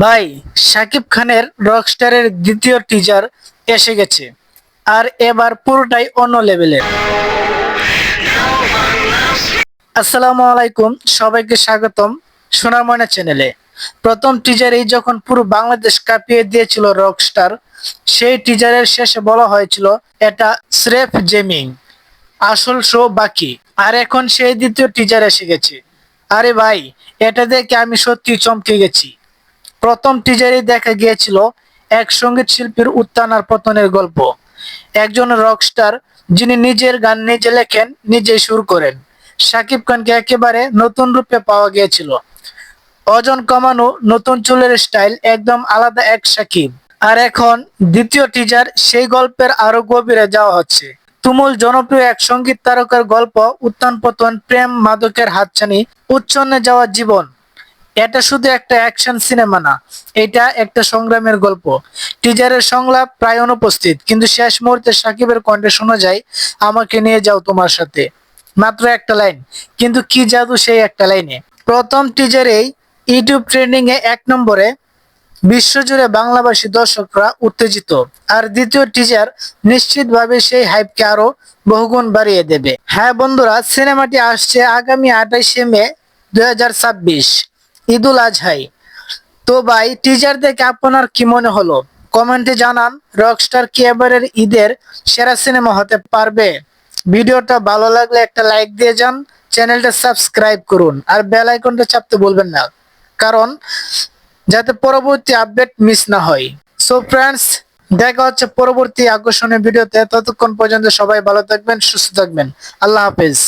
ভাই, শাকিব খানের রকস্টারের দ্বিতীয় টিজার এসে গেছে। আর এবার পুরোটাই অন্য লেভেলের। আসসালামু আলাইকুম, সবাইকে স্বাগতম সোনার ময়না চ্যানেলে। প্রথম টিজারেই যখন পুরো বাংলাদেশ কাঁপিয়ে দিয়েছিল রকস্টার, সেই টিজারের শেষে বলা হয়েছিল এটা স্রেফ জেমিং, আসল শো বাকি। আর এখন সেই দ্বিতীয় টিজার এসে গেছে। আরে ভাই, এটা দেখে আমি সত্যি চমকে গেছি। প্রথম টিজারে দেখা গিয়েছিল এক সঙ্গীত শিল্পীর উত্থান আর পতনের গল্প। একজন রকস্টার যিনি নিজের গান নিজে লেখেন, নিজেই সুর করেন। শাকিব খানকে একেবারে নতুন রূপে পাওয়া গিয়েছিল। ওজন কমানো, নতুন চুলের স্টাইল, একদম আলাদা এক শাকিব। আর এখন দ্বিতীয় টিজার সেই গল্পের আরো গভীরে যাওয়া হচ্ছে। তুমুল জনপ্রিয় এক সঙ্গীত তারকার গল্প, উত্থান পতন, প্রেম, মাদকের হাতছানি, উচ্ছন্নে যাওয়া জীবন। এটা শুধু একটা অ্যাকশন সিনেমা না, এটা একটা সংগ্রামের গল্প। টিজারের সংলাপ প্রায় অনুপস্থিত, কিন্তু শেষ মুহূর্তে সাকিবের কণ্ঠে শোনা যায়, আমাকে নিয়ে যাও তোমার সাথে। মাত্র একটা লাইন, কিন্তু কি জাদু সেই একটা লাইনে। প্রথম টিজারেই ইউটিউব ট্রেন্ডিং এ 1 নম্বরে। বিশ্বজুড়ে বাংলাভাষী দর্শকরা উত্তেজিত। আর দ্বিতীয় টিজার নিশ্চিতভাবে সেই হাইপকে আরো বহুগুণ বাড়িয়ে দেবে। হ্যাঁ বন্ধুরা, সিনেমাটি আসছে আগামী 28শে মে 2026, ঈদুল আজহাই। তো ভাই, টিজার দেখে আপনার কি মনে হলো কমেন্টে জানান। রকস্টার কি এবারের ঈদের সেরা সিনেমা হতে পারবে? ভিডিওটা ভালো লাগলে একটা লাইক দিয়ে যান, চ্যানেলটা সাবস্ক্রাইব করুন, আর বেল আইকনটা চাপতে ভুলবেন না, কারণ যাতে পরবর্তী আপডেট মিস না হয়। সো ফ্রেন্ডস, দেখা হচ্ছে পরবর্তী আকর্ষণীয় ভিডিওতে। ততক্ষণ পর্যন্ত সবাই ভালো থাকবেন, সুস্থ থাকবেন। আল্লাহ হাফেজ।